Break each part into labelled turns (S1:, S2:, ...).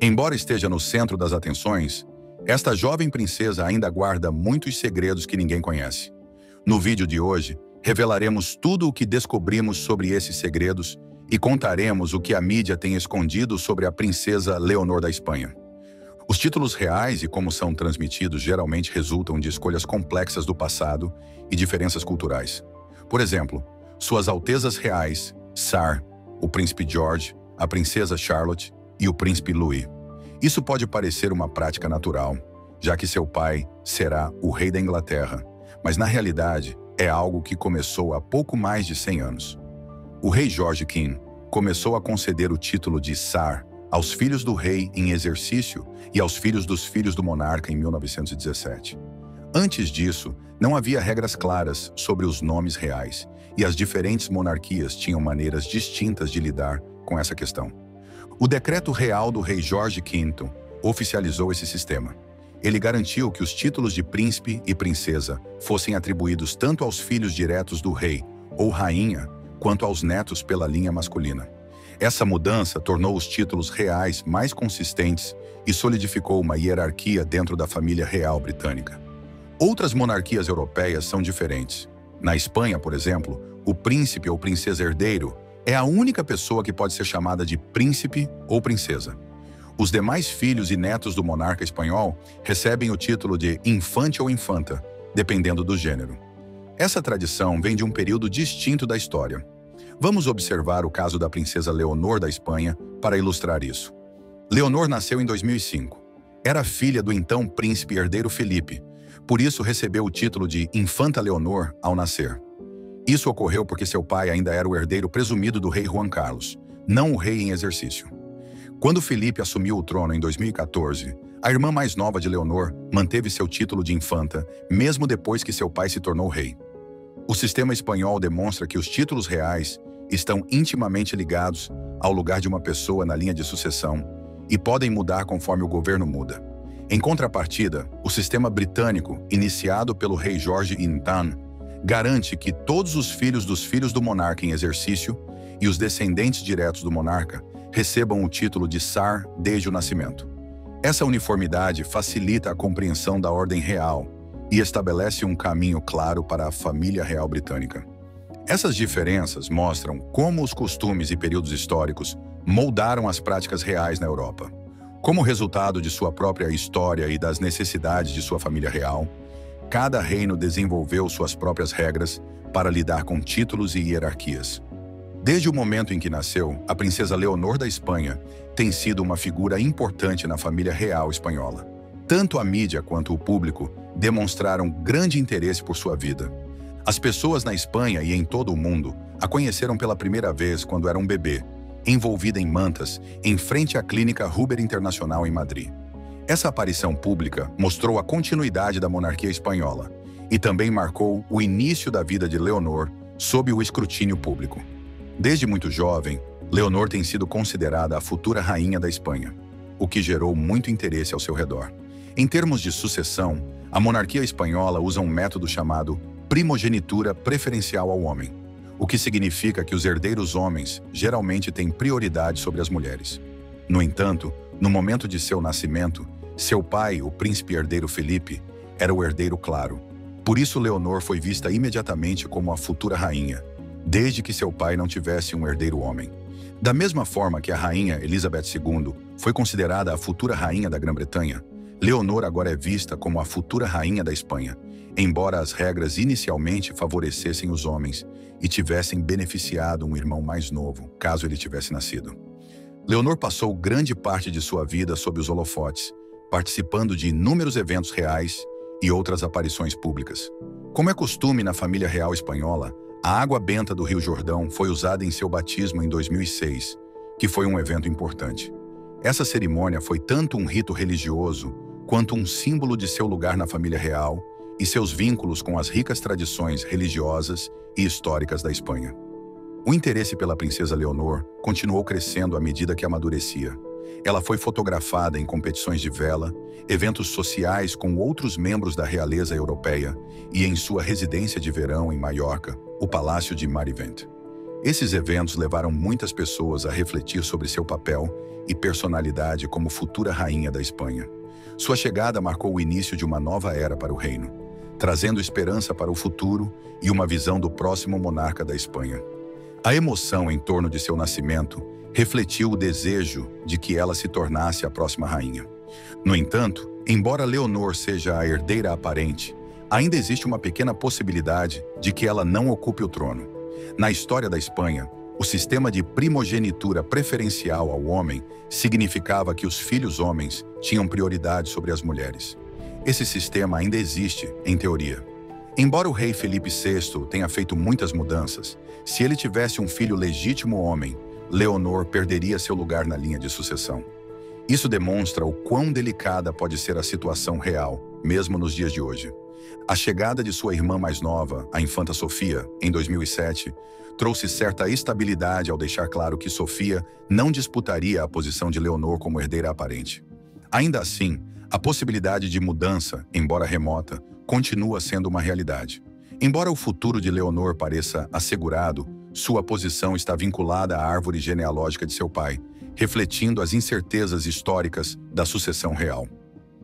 S1: Embora esteja no centro das atenções, esta jovem princesa ainda guarda muitos segredos que ninguém conhece. No vídeo de hoje, revelaremos tudo o que descobrimos sobre esses segredos e contaremos o que a mídia tem escondido sobre a princesa Leonor da Espanha. Os títulos reais e como são transmitidos geralmente resultam de escolhas complexas do passado e diferenças culturais. Por exemplo, Suas Altezas Reais, Tsar, o Príncipe George, a Princesa Charlotte e o Príncipe Louis. Isso pode parecer uma prática natural, já que seu pai será o rei da Inglaterra, mas na realidade é algo que começou há pouco mais de 100 anos. O rei George V começou a conceder o título de Tsar aos filhos do rei em exercício e aos filhos do monarca em 1917. Antes disso, não havia regras claras sobre os nomes reais, e as diferentes monarquias tinham maneiras distintas de lidar com essa questão. O decreto real do rei Jorge V oficializou esse sistema. Ele garantiu que os títulos de príncipe e princesa fossem atribuídos tanto aos filhos diretos do rei ou rainha, quanto aos netos pela linha masculina. Essa mudança tornou os títulos reais mais consistentes e solidificou uma hierarquia dentro da família real britânica. Outras monarquias europeias são diferentes. Na Espanha, por exemplo, o príncipe ou princesa herdeiro é a única pessoa que pode ser chamada de príncipe ou princesa. Os demais filhos e netos do monarca espanhol recebem o título de infante ou infanta, dependendo do gênero. Essa tradição vem de um período distinto da história. Vamos observar o caso da princesa Leonor da Espanha para ilustrar isso. Leonor nasceu em 2005. Era filha do então príncipe herdeiro Felipe, por isso recebeu o título de Infanta Leonor ao nascer. Isso ocorreu porque seu pai ainda era o herdeiro presumido do rei Juan Carlos, não o rei em exercício. Quando Felipe assumiu o trono em 2014, a irmã mais nova de Leonor manteve seu título de infanta, mesmo depois que seu pai se tornou rei. O sistema espanhol demonstra que os títulos reais estão intimamente ligados ao lugar de uma pessoa na linha de sucessão e podem mudar conforme o governo muda. Em contrapartida, o sistema britânico, iniciado pelo rei Jorge V, garante que todos os filhos do monarca em exercício e os descendentes diretos do monarca recebam o título de Tsar desde o nascimento. Essa uniformidade facilita a compreensão da ordem real e estabelece um caminho claro para a família real britânica. Essas diferenças mostram como os costumes e períodos históricos moldaram as práticas reais na Europa. Como resultado de sua própria história e das necessidades de sua família real, cada reino desenvolveu suas próprias regras para lidar com títulos e hierarquias. Desde o momento em que nasceu, a princesa Leonor da Espanha tem sido uma figura importante na família real espanhola. Tanto a mídia quanto o público demonstraram grande interesse por sua vida. As pessoas na Espanha e em todo o mundo a conheceram pela primeira vez quando era um bebê, envolvida em mantas, em frente à clínica Huber Internacional em Madrid. Essa aparição pública mostrou a continuidade da monarquia espanhola e também marcou o início da vida de Leonor sob o escrutínio público. Desde muito jovem, Leonor tem sido considerada a futura rainha da Espanha, o que gerou muito interesse ao seu redor. Em termos de sucessão, a monarquia espanhola usa um método chamado primogenitura preferencial ao homem, o que significa que os herdeiros homens geralmente têm prioridade sobre as mulheres. No entanto, no momento de seu nascimento, seu pai, o príncipe herdeiro Felipe, era o herdeiro claro. Por isso, Leonor foi vista imediatamente como a futura rainha, desde que seu pai não tivesse um herdeiro homem. Da mesma forma que a rainha Elizabeth II foi considerada a futura rainha da Grã-Bretanha, Leonor agora é vista como a futura rainha da Espanha, embora as regras inicialmente favorecessem os homens e tivessem beneficiado um irmão mais novo, caso ele tivesse nascido. Leonor passou grande parte de sua vida sob os holofotes, participando de inúmeros eventos reais e outras aparições públicas. Como é costume na família real espanhola, a água benta do Rio Jordão foi usada em seu batismo em 2006, que foi um evento importante. Essa cerimônia foi tanto um rito religioso quanto um símbolo de seu lugar na família real e seus vínculos com as ricas tradições religiosas e históricas da Espanha. O interesse pela princesa Leonor continuou crescendo à medida que amadurecia. Ela foi fotografada em competições de vela, eventos sociais com outros membros da realeza europeia e em sua residência de verão em Maiorca, o Palácio de Marivent. Esses eventos levaram muitas pessoas a refletir sobre seu papel e personalidade como futura rainha da Espanha. Sua chegada marcou o início de uma nova era para o reino, trazendo esperança para o futuro e uma visão do próximo monarca da Espanha. A emoção em torno de seu nascimento refletiu o desejo de que ela se tornasse a próxima rainha. No entanto, embora Leonor seja a herdeira aparente, ainda existe uma pequena possibilidade de que ela não ocupe o trono. Na história da Espanha, o sistema de primogenitura preferencial ao homem significava que os filhos homens tinham prioridade sobre as mulheres. Esse sistema ainda existe, em teoria. Embora o rei Felipe VI tenha feito muitas mudanças, se ele tivesse um filho legítimo homem, Leonor perderia seu lugar na linha de sucessão. Isso demonstra o quão delicada pode ser a situação real, mesmo nos dias de hoje. A chegada de sua irmã mais nova, a infanta Sofia, em 2007, trouxe certa estabilidade ao deixar claro que Sofia não disputaria a posição de Leonor como herdeira aparente. Ainda assim, a possibilidade de mudança, embora remota, continua sendo uma realidade. Embora o futuro de Leonor pareça assegurado, sua posição está vinculada à árvore genealógica de seu pai, refletindo as incertezas históricas da sucessão real.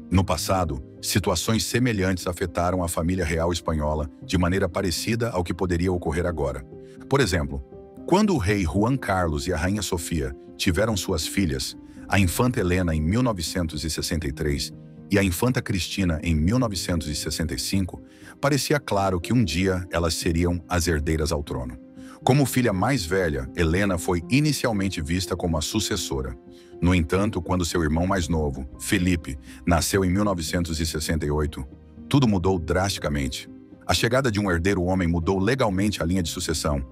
S1: No passado, situações semelhantes afetaram a família real espanhola de maneira parecida ao que poderia ocorrer agora. Por exemplo, quando o rei Juan Carlos e a rainha Sofia tiveram suas filhas, a infanta Helena em 1963 e a infanta Cristina em 1965, parecia claro que um dia elas seriam as herdeiras ao trono. Como filha mais velha, Helena foi inicialmente vista como a sucessora. No entanto, quando seu irmão mais novo, Felipe, nasceu em 1968, tudo mudou drasticamente. A chegada de um herdeiro homem mudou legalmente a linha de sucessão,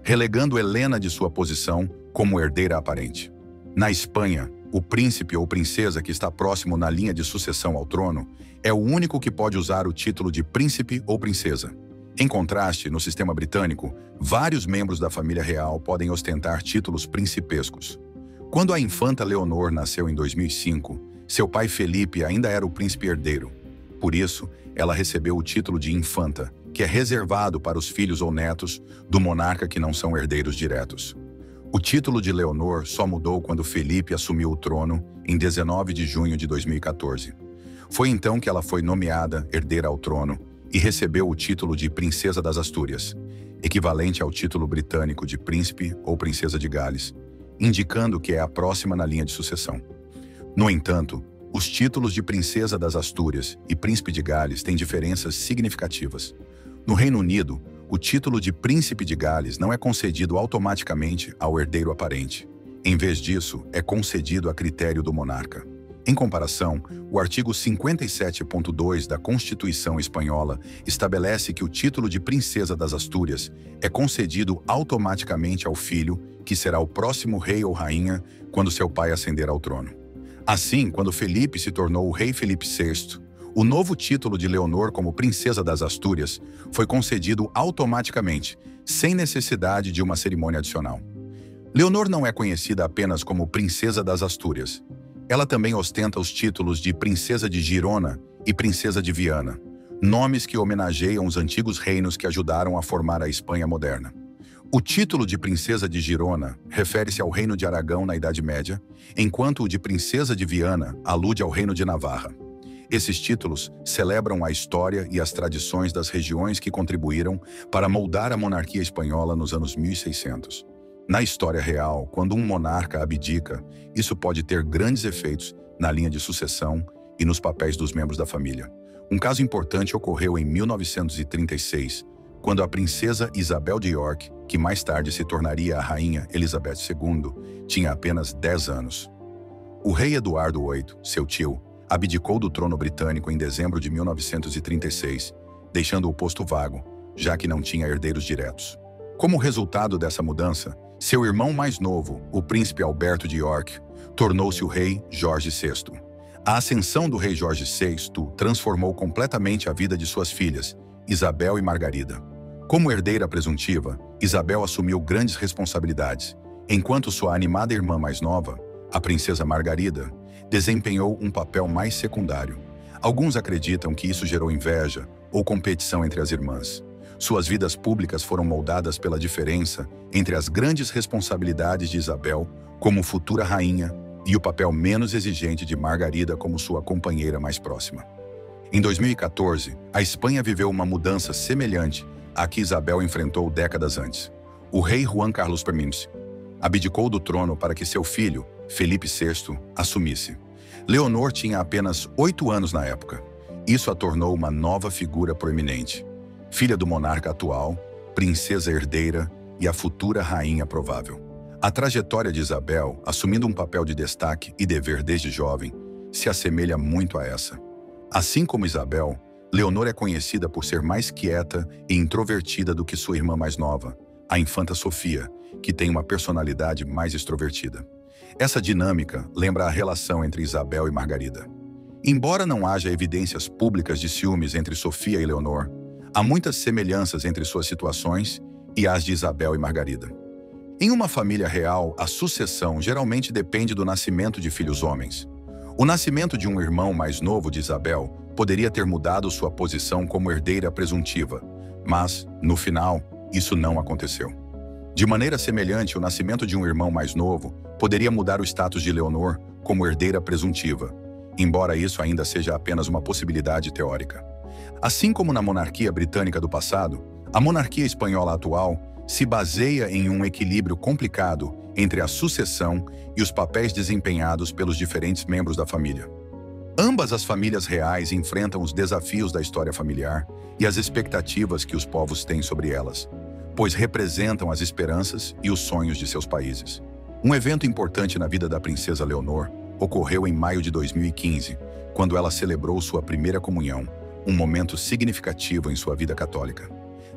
S1: relegando Helena de sua posição como herdeira aparente. Na Espanha, o príncipe ou princesa que está próximo na linha de sucessão ao trono é o único que pode usar o título de príncipe ou princesa. Em contraste, no sistema britânico, vários membros da família real podem ostentar títulos principescos. Quando a infanta Leonor nasceu em 2005, seu pai Felipe ainda era o príncipe herdeiro. Por isso, ela recebeu o título de infanta, que é reservado para os filhos ou netos do monarca que não são herdeiros diretos. O título de Leonor só mudou quando Felipe assumiu o trono em 19 de junho de 2014. Foi então que ela foi nomeada herdeira ao trono e recebeu o título de Princesa das Astúrias, equivalente ao título britânico de Príncipe ou Princesa de Gales, indicando que é a próxima na linha de sucessão. No entanto, os títulos de Princesa das Astúrias e Príncipe de Gales têm diferenças significativas. No Reino Unido, o título de Príncipe de Gales não é concedido automaticamente ao herdeiro aparente. Em vez disso, é concedido a critério do monarca. Em comparação, o artigo 57.2 da Constituição Espanhola estabelece que o título de Princesa das Astúrias é concedido automaticamente ao filho, que será o próximo rei ou rainha quando seu pai ascender ao trono. Assim, quando Felipe se tornou o rei Felipe VI, o novo título de Leonor como Princesa das Astúrias foi concedido automaticamente, sem necessidade de uma cerimônia adicional. Leonor não é conhecida apenas como Princesa das Astúrias. Ela também ostenta os títulos de Princesa de Girona e Princesa de Viana, nomes que homenageiam os antigos reinos que ajudaram a formar a Espanha moderna. O título de Princesa de Girona refere-se ao Reino de Aragão na Idade Média, enquanto o de Princesa de Viana alude ao Reino de Navarra. Esses títulos celebram a história e as tradições das regiões que contribuíram para moldar a monarquia espanhola nos anos 1600. Na história real, quando um monarca abdica, isso pode ter grandes efeitos na linha de sucessão e nos papéis dos membros da família. Um caso importante ocorreu em 1936, quando a princesa Isabel de York, que mais tarde se tornaria a rainha Elizabeth II, tinha apenas 10 anos. O rei Eduardo VIII, seu tio, abdicou do trono britânico em dezembro de 1936, deixando o posto vago, já que não tinha herdeiros diretos. Como resultado dessa mudança, seu irmão mais novo, o príncipe Alberto de York, tornou-se o rei Jorge VI. A ascensão do rei Jorge VI transformou completamente a vida de suas filhas, Isabel e Margarida. Como herdeira presuntiva, Isabel assumiu grandes responsabilidades, enquanto sua animada irmã mais nova, a princesa Margarida, desempenhou um papel mais secundário. Alguns acreditam que isso gerou inveja ou competição entre as irmãs. Suas vidas públicas foram moldadas pela diferença entre as grandes responsabilidades de Isabel como futura rainha e o papel menos exigente de Margarida como sua companheira mais próxima. Em 2014, a Espanha viveu uma mudança semelhante à que Isabel enfrentou décadas antes. O rei Juan Carlos I abdicou do trono para que seu filho, Felipe VI, assumisse. Leonor tinha apenas 8 anos na época. Isso a tornou uma nova figura proeminente. Filha do monarca atual, princesa herdeira e a futura rainha provável. A trajetória de Isabel, assumindo um papel de destaque e dever desde jovem, se assemelha muito a essa. Assim como Isabel, Leonor é conhecida por ser mais quieta e introvertida do que sua irmã mais nova, a infanta Sofia, que tem uma personalidade mais extrovertida. Essa dinâmica lembra a relação entre Isabel e Margarida. Embora não haja evidências públicas de ciúmes entre Sofia e Leonor, há muitas semelhanças entre suas situações e as de Isabel e Margarida. Em uma família real, a sucessão geralmente depende do nascimento de filhos homens. O nascimento de um irmão mais novo de Isabel poderia ter mudado sua posição como herdeira presuntiva, mas, no final, isso não aconteceu. De maneira semelhante, o nascimento de um irmão mais novo poderia mudar o status de Leonor como herdeira presuntiva, embora isso ainda seja apenas uma possibilidade teórica. Assim como na monarquia britânica do passado, a monarquia espanhola atual se baseia em um equilíbrio complicado entre a sucessão e os papéis desempenhados pelos diferentes membros da família. Ambas as famílias reais enfrentam os desafios da história familiar e as expectativas que os povos têm sobre elas, pois representam as esperanças e os sonhos de seus países. Um evento importante na vida da princesa Leonor ocorreu em maio de 2015, quando ela celebrou sua primeira comunhão, um momento significativo em sua vida católica.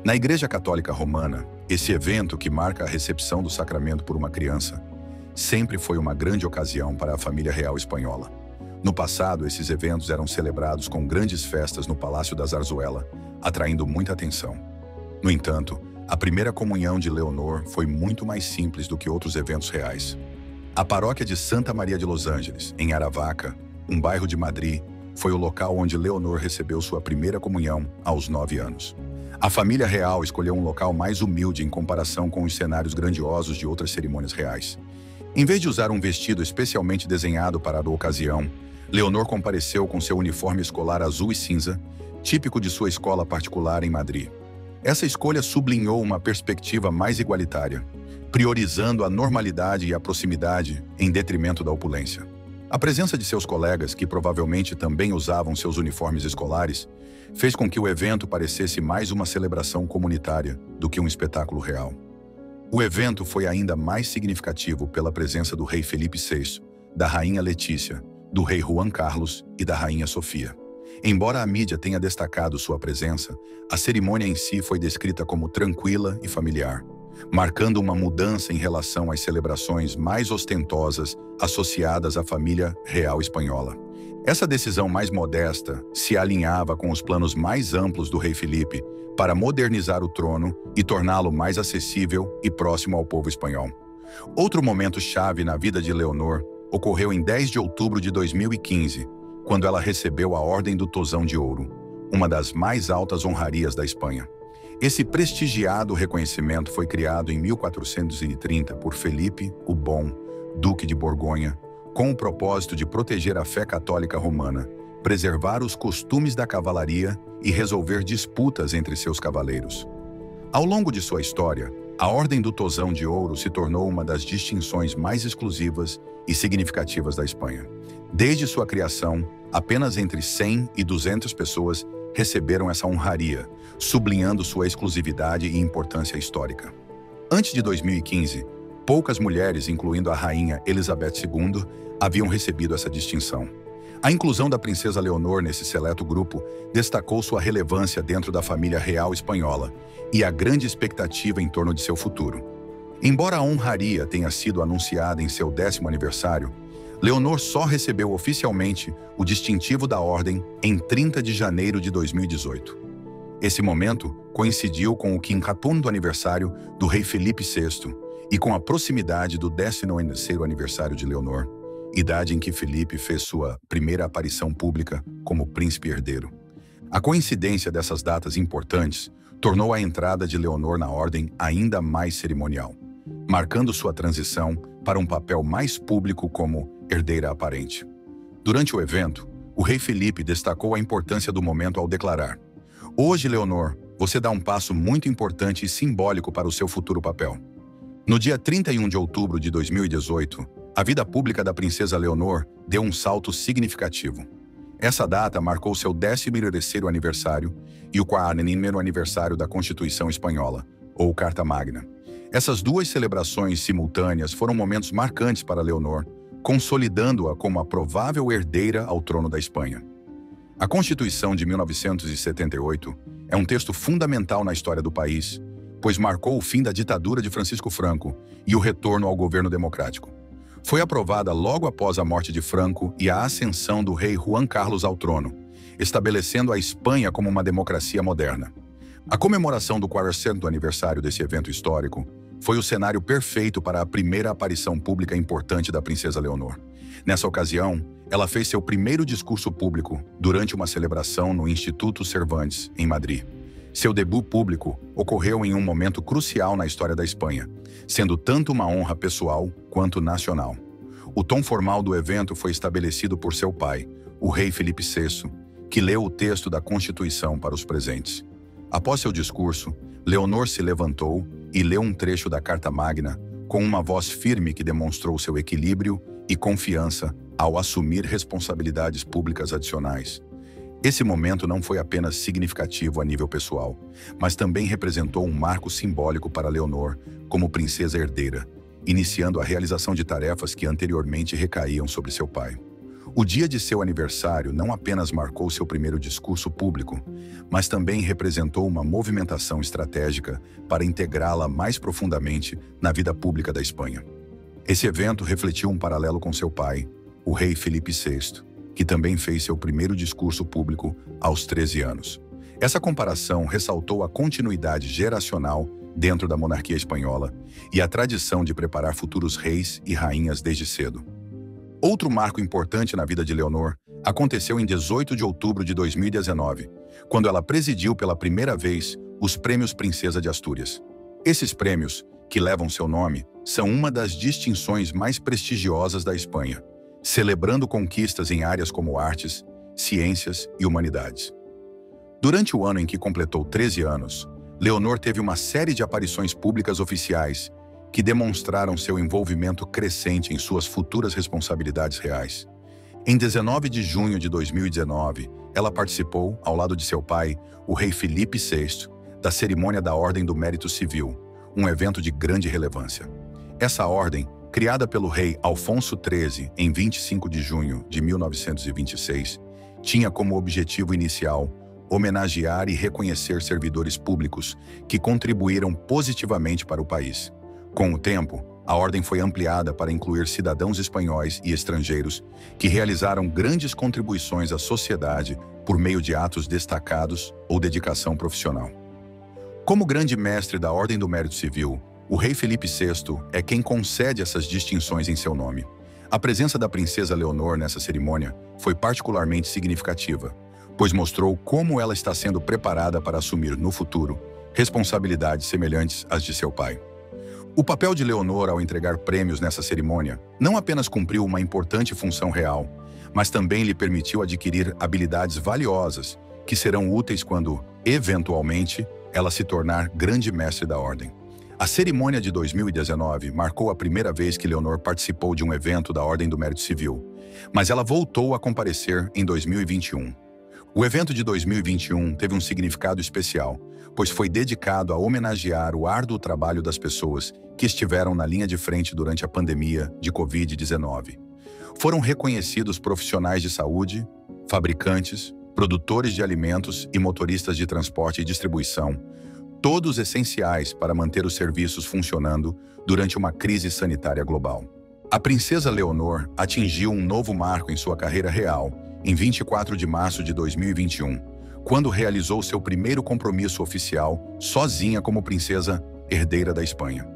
S1: Na Igreja Católica Romana, esse evento, que marca a recepção do sacramento por uma criança, sempre foi uma grande ocasião para a família real espanhola. No passado, esses eventos eram celebrados com grandes festas no Palácio da Zarzuela, atraindo muita atenção. No entanto, a primeira comunhão de Leonor foi muito mais simples do que outros eventos reais. A paróquia de Santa Maria de Los Angeles, em Aravaca, um bairro de Madrid, foi o local onde Leonor recebeu sua primeira comunhão aos 9 anos. A família real escolheu um local mais humilde em comparação com os cenários grandiosos de outras cerimônias reais. Em vez de usar um vestido especialmente desenhado para a ocasião, Leonor compareceu com seu uniforme escolar azul e cinza, típico de sua escola particular em Madrid. Essa escolha sublinhou uma perspectiva mais igualitária, priorizando a normalidade e a proximidade em detrimento da opulência. A presença de seus colegas, que provavelmente também usavam seus uniformes escolares, fez com que o evento parecesse mais uma celebração comunitária do que um espetáculo real. O evento foi ainda mais significativo pela presença do rei Felipe VI, da rainha Letícia, do rei Juan Carlos e da rainha Sofia. Embora a mídia tenha destacado sua presença, a cerimônia em si foi descrita como tranquila e familiar, marcando uma mudança em relação às celebrações mais ostentosas associadas à família real espanhola. Essa decisão mais modesta se alinhava com os planos mais amplos do rei Felipe para modernizar o trono e torná-lo mais acessível e próximo ao povo espanhol. Outro momento-chave na vida de Leonor ocorreu em 10 de outubro de 2015, quando ela recebeu a Ordem do Tozão de Ouro, uma das mais altas honrarias da Espanha. Esse prestigiado reconhecimento foi criado em 1430 por Felipe o Bom, Duque de Borgonha, com o propósito de proteger a fé católica romana, preservar os costumes da cavalaria e resolver disputas entre seus cavaleiros. Ao longo de sua história, a Ordem do Tozão de Ouro se tornou uma das distinções mais exclusivas e significativas da Espanha. Desde sua criação, apenas entre 100 e 200 pessoas receberam essa honraria, sublinhando sua exclusividade e importância histórica. Antes de 2015, poucas mulheres, incluindo a rainha Elizabeth II, haviam recebido essa distinção. A inclusão da princesa Leonor nesse seleto grupo destacou sua relevância dentro da família real espanhola e a grande expectativa em torno de seu futuro. Embora a honraria tenha sido anunciada em seu 10º aniversário, Leonor só recebeu oficialmente o distintivo da ordem em 30 de janeiro de 2018. Esse momento coincidiu com o 50º aniversário do rei Felipe VI e com a proximidade do 13º aniversário de Leonor, idade em que Felipe fez sua primeira aparição pública como príncipe herdeiro. A coincidência dessas datas importantes tornou a entrada de Leonor na ordem ainda mais cerimonial, marcando sua transição para um papel mais público como herdeira aparente. Durante o evento, o rei Felipe destacou a importância do momento ao declarar: "Hoje, Leonor, você dá um passo muito importante e simbólico para o seu futuro papel." No dia 31 de outubro de 2018, a vida pública da princesa Leonor deu um salto significativo. Essa data marcou seu 13º aniversário e o 40º aniversário da Constituição Espanhola, ou Carta Magna. Essas duas celebrações simultâneas foram momentos marcantes para Leonor, consolidando-a como a provável herdeira ao trono da Espanha. A Constituição de 1978 é um texto fundamental na história do país, pois marcou o fim da ditadura de Francisco Franco e o retorno ao governo democrático. Foi aprovada logo após a morte de Franco e a ascensão do rei Juan Carlos ao trono, estabelecendo a Espanha como uma democracia moderna. A comemoração do 40º aniversário desse evento histórico foi o cenário perfeito para a primeira aparição pública importante da princesa Leonor. Nessa ocasião, ela fez seu primeiro discurso público durante uma celebração no Instituto Cervantes, em Madrid. Seu debut público ocorreu em um momento crucial na história da Espanha, sendo tanto uma honra pessoal quanto nacional. O tom formal do evento foi estabelecido por seu pai, o rei Felipe VI, que leu o texto da Constituição para os presentes. Após seu discurso, Leonor se levantou e leu um trecho da Carta Magna com uma voz firme que demonstrou seu equilíbrio e confiança ao assumir responsabilidades públicas adicionais. Esse momento não foi apenas significativo a nível pessoal, mas também representou um marco simbólico para Leonor como princesa herdeira, iniciando a realização de tarefas que anteriormente recaíam sobre seu pai. O dia de seu aniversário não apenas marcou seu primeiro discurso público, mas também representou uma movimentação estratégica para integrá-la mais profundamente na vida pública da Espanha. Esse evento refletiu um paralelo com seu pai, o rei Felipe VI, que também fez seu primeiro discurso público aos 13 anos. Essa comparação ressaltou a continuidade geracional dentro da monarquia espanhola e a tradição de preparar futuros reis e rainhas desde cedo. Outro marco importante na vida de Leonor aconteceu em 18 de outubro de 2019, quando ela presidiu pela primeira vez os Prêmios Princesa de Astúrias. Esses prêmios, que levam seu nome, são uma das distinções mais prestigiosas da Espanha, celebrando conquistas em áreas como artes, ciências e humanidades. Durante o ano em que completou 13 anos, Leonor teve uma série de aparições públicas oficiais que demonstraram seu envolvimento crescente em suas futuras responsabilidades reais. Em 19 de junho de 2019, ela participou, ao lado de seu pai, o rei Felipe VI, da cerimônia da Ordem do Mérito Civil, um evento de grande relevância. Essa ordem, criada pelo rei Alfonso XIII em 25 de junho de 1926, tinha como objetivo inicial homenagear e reconhecer servidores públicos que contribuíram positivamente para o país. Com o tempo, a ordem foi ampliada para incluir cidadãos espanhóis e estrangeiros que realizaram grandes contribuições à sociedade por meio de atos destacados ou dedicação profissional. Como grande mestre da Ordem do Mérito Civil, o rei Felipe VI é quem concede essas distinções em seu nome. A presença da princesa Leonor nessa cerimônia foi particularmente significativa, pois mostrou como ela está sendo preparada para assumir, no futuro, responsabilidades semelhantes às de seu pai. O papel de Leonor ao entregar prêmios nessa cerimônia não apenas cumpriu uma importante função real, mas também lhe permitiu adquirir habilidades valiosas que serão úteis quando, eventualmente, ela se tornar grande mestre da ordem. A cerimônia de 2019 marcou a primeira vez que Leonor participou de um evento da Ordem do Mérito Civil, mas ela voltou a comparecer em 2021. O evento de 2021 teve um significado especial, pois foi dedicado a homenagear o árduo trabalho das pessoas que estiveram na linha de frente durante a pandemia de Covid-19. Foram reconhecidos profissionais de saúde, fabricantes, produtores de alimentos e motoristas de transporte e distribuição, todos essenciais para manter os serviços funcionando durante uma crise sanitária global. A princesa Leonor atingiu um novo marco em sua carreira real em 24 de março de 2021, quando realizou seu primeiro compromisso oficial sozinha como princesa herdeira da Espanha.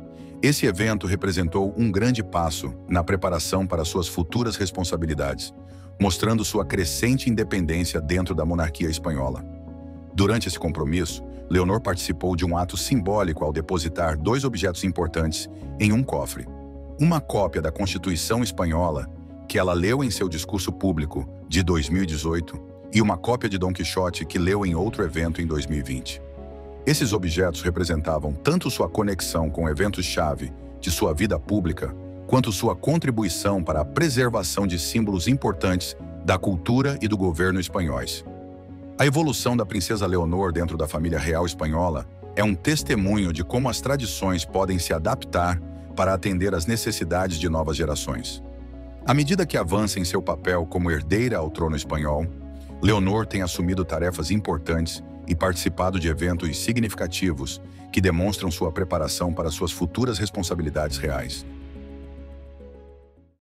S1: Esse evento representou um grande passo na preparação para suas futuras responsabilidades, mostrando sua crescente independência dentro da monarquia espanhola. Durante esse compromisso, Leonor participou de um ato simbólico ao depositar dois objetos importantes em um cofre. Uma cópia da Constituição Espanhola, que ela leu em seu discurso público de 2018, e uma cópia de Dom Quixote que leu em outro evento em 2020. Esses objetos representavam tanto sua conexão com eventos-chave de sua vida pública, quanto sua contribuição para a preservação de símbolos importantes da cultura e do governo espanhóis. A evolução da princesa Leonor dentro da família real espanhola é um testemunho de como as tradições podem se adaptar para atender às necessidades de novas gerações. À medida que avança em seu papel como herdeira ao trono espanhol, Leonor tem assumido tarefas importantes e participado de eventos significativos que demonstram sua preparação para suas futuras responsabilidades reais.